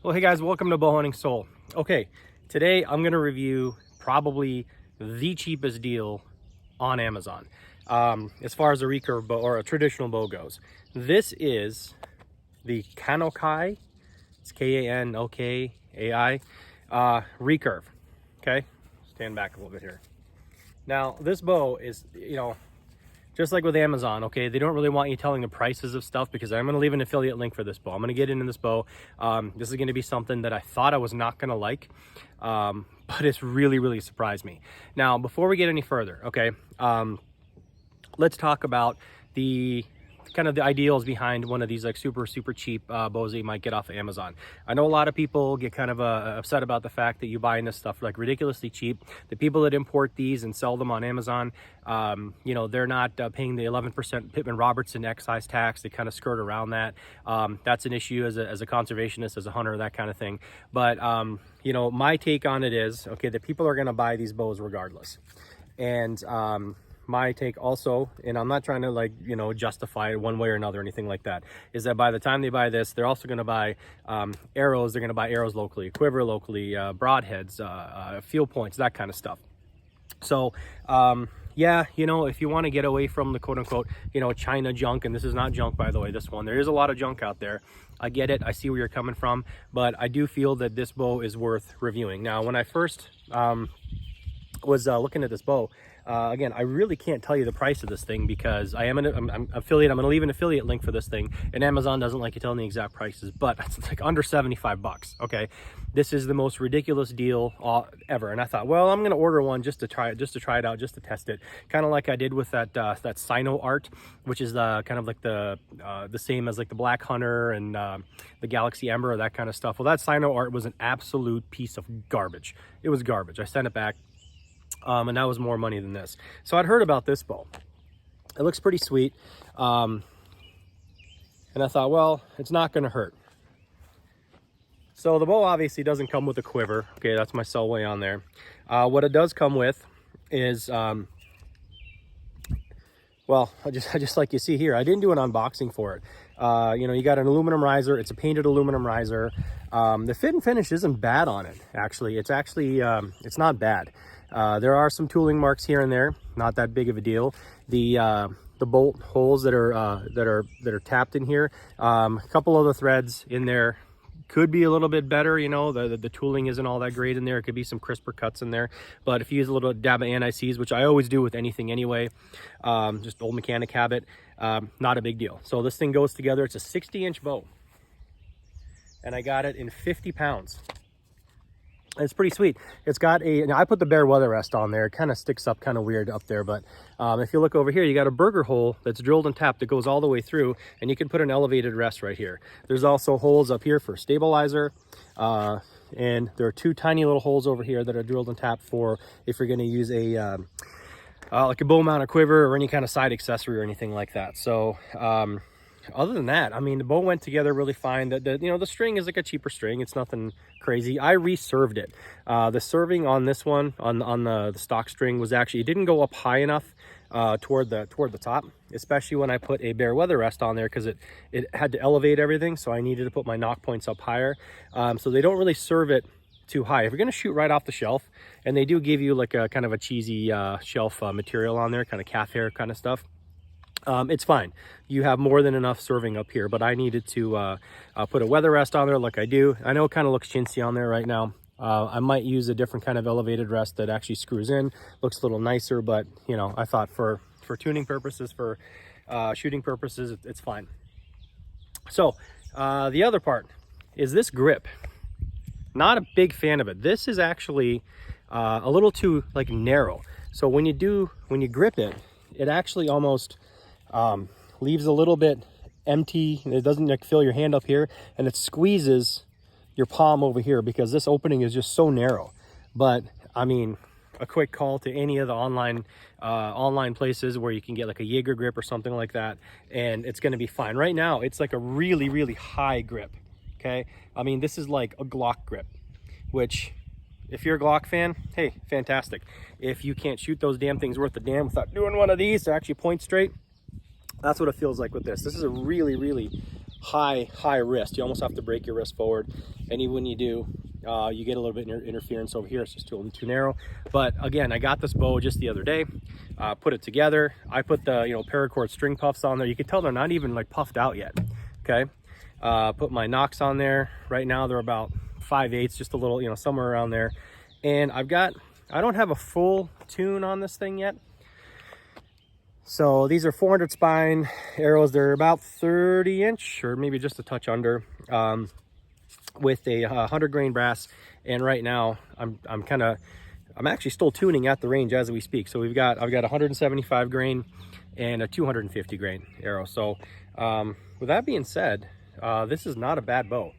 Well, hey guys, welcome to Bowhunting Soul. Okay, today I'm going to review probably the cheapest deal on Amazon as far as a recurve bow or a traditional bow goes. This is the Kainokai, it's K-A-N-O-K-A-I, recurve. Okay, stand back a little bit here. Now, this bow is, just like with Amazon, okay, they don't really want you telling the prices of stuff because I'm going to leave an affiliate link for this bow. I'm going to get into this bow. This is going to be something that I thought I was not going to like, but it's really surprised me. Now, before we get any further, okay, let's talk about the kind of the ideals behind one of these like super cheap bows that you might get off of Amazon. I know a lot of people get kind of upset about the fact that you buying this stuff like ridiculously cheap. The people that import these and sell them on Amazon, they're not paying the 11% Pittman Robertson excise tax. They kind of skirt around that. That's an issue as a conservationist, as a hunter, that kind of thing. But my take on it is, okay, that people are going to buy these bows regardless. And my take also, and I'm not trying to justify it one way or another or anything like that, is that by the time they buy this, they're also going to buy arrows. They're going to buy arrows locally, quiver locally, broadheads, field points, that kind of stuff. So yeah, if you want to get away from the quote unquote, China junk, and this is not junk, by the way, this one, there is a lot of junk out there. I get it. I see where you're coming from, but I do feel that this bow is worth reviewing. Now, when I first was looking at this bow, again, I really can't tell you the price of this thing because I'm affiliate. I'm going to leave an affiliate link for this thing, and Amazon doesn't like you telling the exact prices, but it's like under 75 bucks. Okay, this is the most ridiculous deal ever, and I thought, well, I'm going to order one just to try it out, just to test it, kind of like I did with that Sino Art, which is kind of like the same as like the Black Hunter and the Galaxy Ember, or that kind of stuff. Well, that Sino Art was an absolute piece of garbage. It was garbage. I sent it back. And that was more money than this. So I'd heard about this bow. It looks pretty sweet. And I thought, well, it's not going to hurt. So the bow obviously doesn't come with a quiver. Okay, that's my Selway on there. What it does come with is, well, just like you see here, I didn't do an unboxing for it. You got an aluminum riser. It's a painted aluminum riser. The fit and finish isn't bad on it, actually. It's not bad. There are some tooling marks here and there, not that big of a deal. The bolt holes that are tapped in here, a couple of the threads in there could be a little bit better. The tooling isn't all that great in there. It could be some crisper cuts in there, but if you use a little dab of anti-seize, which I always do with anything anyway, just old mechanic habit, not a big deal. So this thing goes together. It's a 60-inch bow, and I got it in 50 pounds. It's pretty sweet. It's got now I put the bare weather rest on there. It kind of sticks up kind of weird up there, but if you look over here, you got a burger hole that's drilled and tapped that goes all the way through, and you can put an elevated rest right here. There's also holes up here for stabilizer, and there are two tiny little holes over here that are drilled and tapped for if you're going to use a like a bow mounted quiver or any kind of side accessory or anything like that. So other than that, I mean, the bow went together really fine. The string is like a cheaper string. It's nothing crazy. I reserved it. The serving on this one, on the stock string, was actually, it didn't go up high enough toward the top, especially when I put a bare weather rest on there, because it had to elevate everything. So I needed to put my knock points up higher. So they don't really serve it too high. If you're going to shoot right off the shelf, and they do give you like a kind of a cheesy shelf material on there, kind of calf hair kind of stuff, it's fine. You have more than enough serving up here, but I needed to put a weather rest on there like I do. I know it kind of looks chintzy on there right now. I might use a different kind of elevated rest that actually screws in, looks a little nicer, but I thought for tuning purposes, for shooting purposes, it's fine. So the other part is this grip. Not a big fan of it. This is actually a little too narrow. So when you grip it, it actually almost leaves a little bit empty. It doesn't fill your hand up here, and it squeezes your palm over here because this opening is just so narrow. But I mean, a quick call to any of the online places where you can get like a Jaeger grip or something like that, and it's going to be fine. Right now, it's like a really high grip. Okay, I mean, this is like a Glock grip, which, if you're a Glock fan, hey, fantastic. If you can't shoot those damn things worth a damn without doing one of these to actually point straight, that's what it feels like with this. This is a really high wrist. You almost have to break your wrist forward, and even when you do, you get a little bit interference over here. It's just too narrow. But again, I got this bow just the other day, put it together. I put the paracord string puffs on there. You can tell they're not even like puffed out yet. Okay, put my nocks on there. Right now they're about 5/8, just a little, somewhere around there. And I don't have a full tune on this thing yet. So these are 400 spine arrows. They're about 30 inch or maybe just a touch under, with a 100 grain brass. And right now I'm actually still tuning at the range as we speak. So I've got 175 grain and a 250 grain arrow. So with that being said, this is not a bad bow.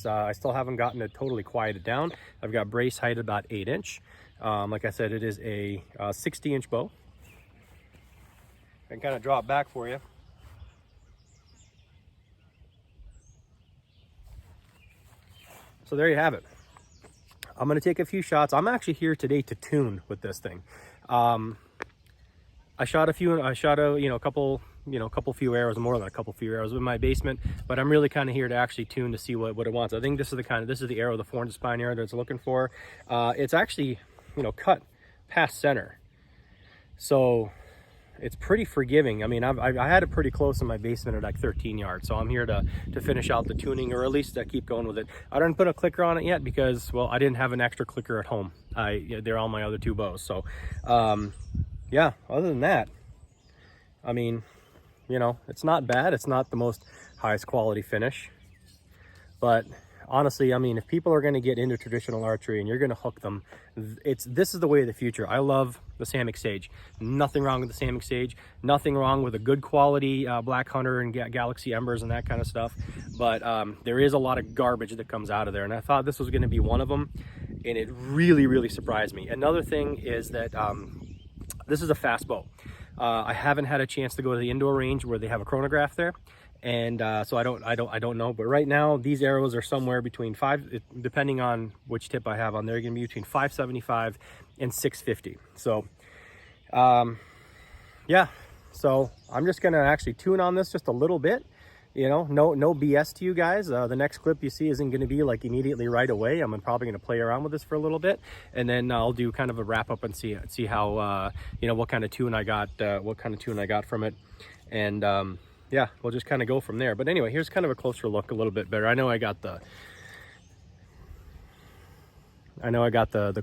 I still haven't gotten it totally quieted down. I've got brace height about 8 inch. Like I said, it is a 60 inch bow. I can kind of draw it back for you. So there you have it. I'm going to take a few shots. I'm actually here today to tune with this thing. I shot a few, couple few arrows, more than a couple few arrows in my basement, but I'm really kind of here to actually tune to see what it wants. I think this is the arrow, the 400 spine arrow that it's looking for. It's actually, cut past center. So it's pretty forgiving. I mean, I had it pretty close in my basement at like 13 yards. So I'm here to finish out the tuning, or at least keep going with it. I didn't put a clicker on it yet because, well, I didn't have an extra clicker at home. They're on my other two bows. So, yeah, other than that, I mean, it's not bad. It's not the most highest quality finish, but honestly, I mean, if people are going to get into traditional archery and you're going to hook them, this is the way of the future. I love the Samick Sage. Nothing wrong with the Samick Sage. Nothing wrong with a good quality Black Hunter and Galaxy Embers and that kind of stuff. But there is a lot of garbage that comes out of there, and I thought this was going to be one of them, and it really, really surprised me. Another thing is that this is a fast bow. I haven't had a chance to go to the indoor range where they have a chronograph there. And so I don't know, but right now these arrows are somewhere between depending on which tip I have on there, going to be between 575 and 650. So yeah, so I'm just going to actually tune on this just a little bit. No BS to you guys. The next clip you see isn't going to be like immediately right away. I'm probably going to play around with this for a little bit, and then I'll do kind of a wrap up and see how what kind of tune I got from it. And yeah, we'll just kind of go from there. But anyway, here's kind of a closer look, a little bit better. I know I got the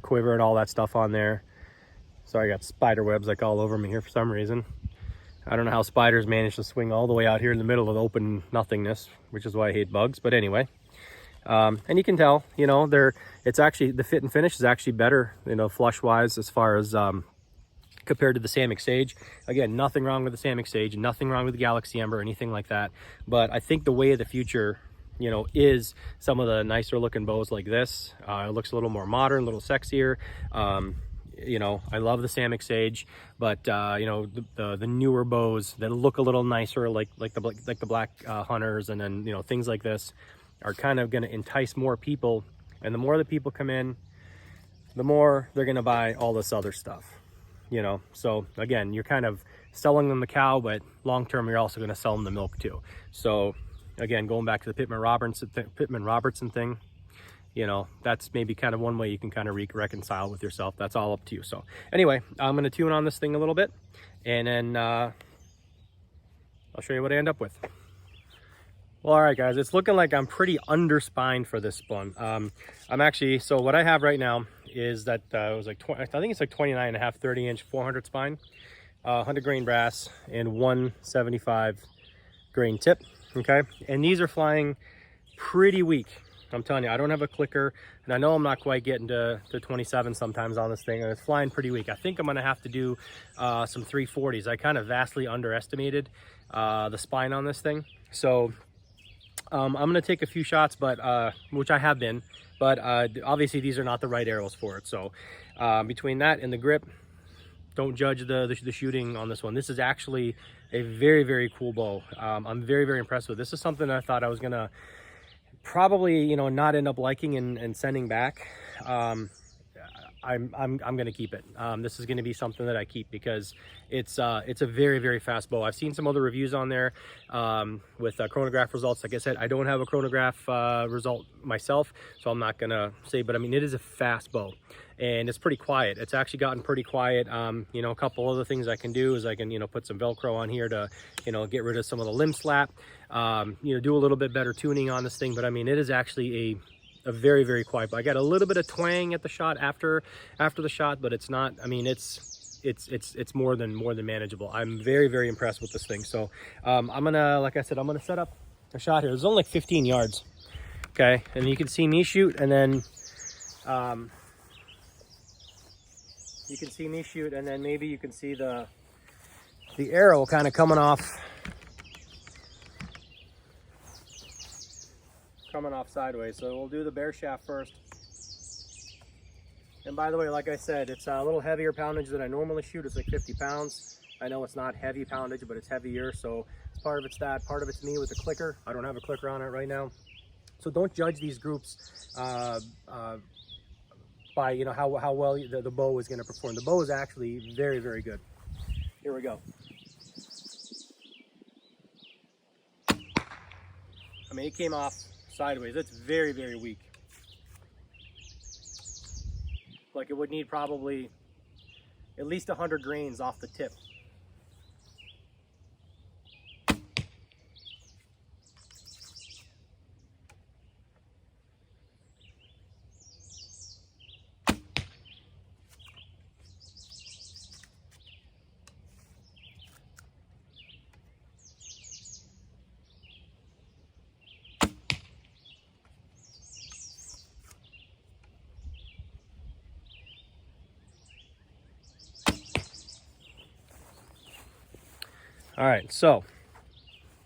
quiver and all that stuff on there. So I got spider webs like all over me here for some reason. I don't know how spiders manage to swing all the way out here in the middle of open nothingness, which is why I hate bugs. But anyway, and you can tell, it's actually, the fit and finish is actually better, flush wise, as far as compared to the Samick Sage. Again, nothing wrong with the Samick Sage, nothing wrong with the Galaxy Ember or anything like that. But I think the way of the future, is some of the nicer looking bows like this. It looks a little more modern, a little sexier. I love the Samick Sage, but the newer bows that look a little nicer, like the Black Hunters, and then things like this, are kind of going to entice more people. And the more that people come in, the more they're going to buy all this other stuff. So again, you're kind of selling them the cow, but long term you're also going to sell them the milk too. So again, going back to the Pittman Robertson thing, that's maybe kind of one way you can kind of reconcile with yourself. That's all up to you. So anyway, I'm going to tune on this thing a little bit, and then I'll show you what I end up with. Well, all right, guys, it's looking like I'm pretty underspined for this one. I'm actually, so what I have right now is that it was like I think it's like 29.5, 30 inch, 400 spine, 100 grain brass, and 175 grain tip. Okay, and these are flying pretty weak. I'm telling you, I don't have a clicker, and I know I'm not quite getting to 27 sometimes on this thing, and it's flying pretty weak. I think I'm going to have to do some 340s. I kind of vastly underestimated the spine on this thing. So I'm going to take a few shots, but which I have been, but obviously these are not the right arrows for it. So between that and the grip, don't judge the shooting on this one. This is actually a very, very cool bow. I'm very, very impressed with. This is something I thought I was going to probably not end up liking and sending back. I'm going to keep it. This is going to be something that I keep because it's a very, very fast bow. I've seen some other reviews on there with chronograph results. Like I said, I don't have a chronograph result myself, so I'm not going to say, but I mean, it is a fast bow and it's pretty quiet. It's actually gotten pretty quiet. You know, a couple other things I can do is I can, you know, put some Velcro on here to, you know, get rid of some of the limb slap, you know, do a little bit better tuning on this thing. But I mean, it is actually a very, very quiet bow. I got a little bit of twang at the shot after the shot, but it's not, I mean, it's more than manageable. I'm very, very impressed with this thing. So I'm gonna, like I said, I'm gonna set up a shot here. It's only like 15 yards. Okay, and you can see me shoot, and then you can see me shoot, and then maybe you can see the arrow kind of coming off sideways. So we'll do the bear shaft first. And by the way, like I said, it's a little heavier poundage than I normally shoot. It's like 50 pounds. I know it's not heavy poundage, but it's heavier. So part of it's that, part of it's me with the clicker. I don't have a clicker on it right now. So don't judge these groups by, you know, how well the bow is going to perform. The bow is actually very, very good. Here we go. I mean, it came off sideways. It's very, very weak. Like it would need probably at least 100 grains off the tip. All right, so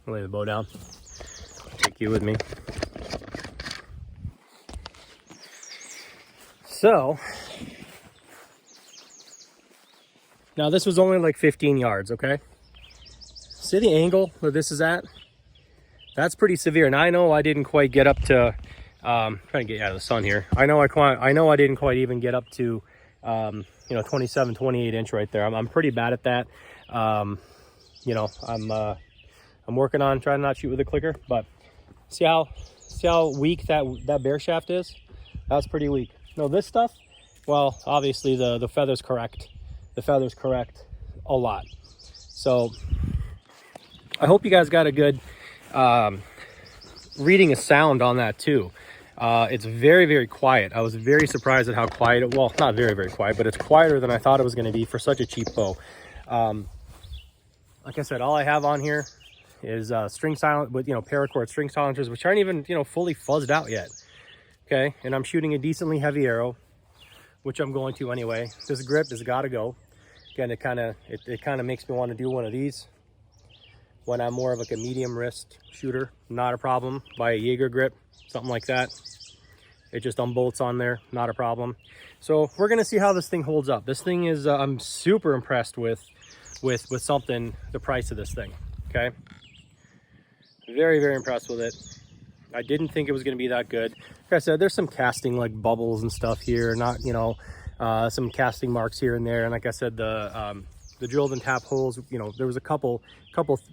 I'll lay the bow down. I'll take you with me. So now this was only like 15 yards, okay? See the angle where this is at? That's pretty severe. And I know I didn't quite get up to trying to get out of the sun here. I know I didn't quite even get up to you know, 27, 28 inch right there. I'm pretty bad at that. You know, I'm working on trying to not shoot with a clicker, but see how weak that bear shaft is? That's pretty weak. No, this stuff, well, obviously the feather's correct. The feather's correct a lot. So I hope you guys got a good reading of sound on that too. It's very, very quiet. I was very surprised at how quiet it, well, not very, very quiet, but it's quieter than I thought it was going to be for such a cheap bow. Like I said, all I have on here is string silent with, you know, paracord string silencers, which aren't even, you know, fully fuzzed out yet. Okay, and I'm shooting a decently heavy arrow, which I'm going to anyway. This grip has got to go. Again, it kind of makes me want to do one of these when I'm more of like a medium wrist shooter. Not a problem. Buy a Jaeger grip, something like that. It just unbolts on there, not a problem. So we're gonna see how this thing holds up. This thing is, I'm super impressed with something, the price of this thing, okay? Very, very impressed with it. I didn't think it was going to be that good. Like I said, there's some casting like bubbles and stuff here, not, you know, some casting marks here and there. And like I said, the drilled and tap holes, you know, there was a couple,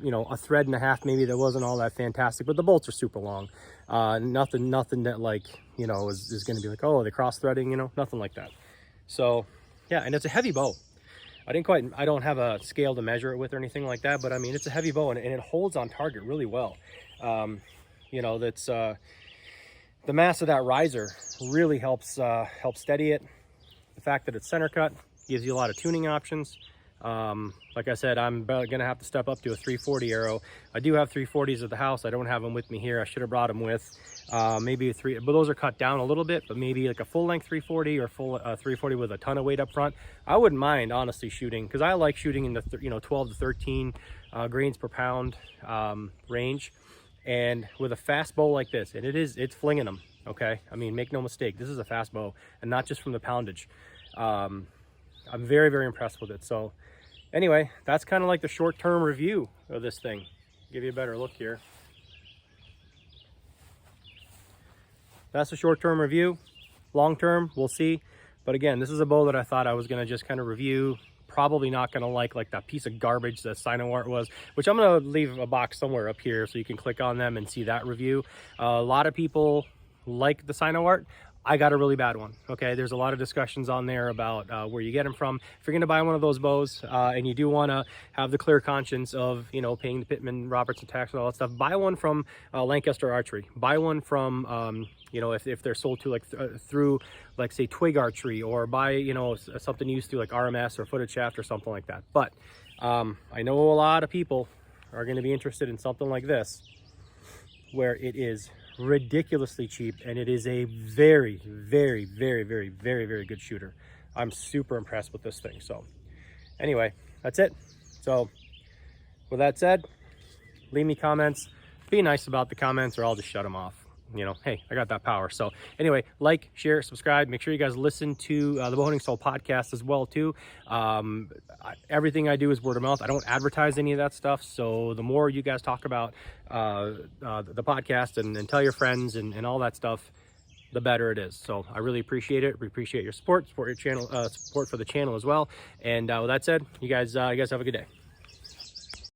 you know, a thread and a half maybe that wasn't all that fantastic, but the bolts are super long. Nothing that like, you know, is going to be like, oh, they cross threading, you know, nothing like that. So yeah, and it's a heavy bow. I don't have a scale to measure it with or anything like that, but I mean, it's a heavy bow and it holds on target really well. You know, that's, the mass of that riser really helps steady it. The fact that it's center cut gives you a lot of tuning options. Like I said, I'm gonna have to step up to a 340 arrow. I do have 340s at the house. I don't have them with me here. I should have brought them with. Maybe a but those are cut down a little bit, but maybe like a full length 340 or full 340 with a ton of weight up front. I wouldn't mind honestly shooting, because I like shooting in the 12 to 13 grains per pound range, and with a fast bow like this, and it's flinging them. Okay, I mean, make no mistake, this is a fast bow, and not just from the poundage. I'm very, very impressed with it. So anyway, that's kind of like the short-term review of this thing. Give you a better look here. That's a short-term review. Long-term, we'll see. But again, this is a bow that I thought I was going to just kind of review. Probably not going to like that piece of garbage that Sino-Art was, which I'm going to leave a box somewhere up here so you can click on them and see that review. A lot of people like the Sino-Art. I got a really bad one. Okay, there's a lot of discussions on there about where you get them from. If you're gonna buy one of those bows and you do want to have the clear conscience of, you know, paying the Pittman Robertson tax and all that stuff, buy one from Lancaster Archery. Buy one from you know, if they're sold to like through like say Twig Archery, or buy, you know, something used to like RMS or Footed Shaft or something like that. But I know a lot of people are going to be interested in something like this, where it is ridiculously cheap and it is a very, very, very, very, very, very good shooter. I'm super impressed with this thing. So anyway, that's it. So with that said, leave me comments. Be nice about the comments or I'll just shut them off. You know, hey, I got that power. So anyway, like, share, subscribe. Make sure you guys listen to the Bowhunting Soul podcast as well too. Everything I do is word of mouth. I don't advertise any of that stuff. So the more you guys talk about the podcast and tell your friends and all that stuff, the better it is. So I really appreciate it. We appreciate your support your channel, support for the channel as well. And with that said, you guys have a good day.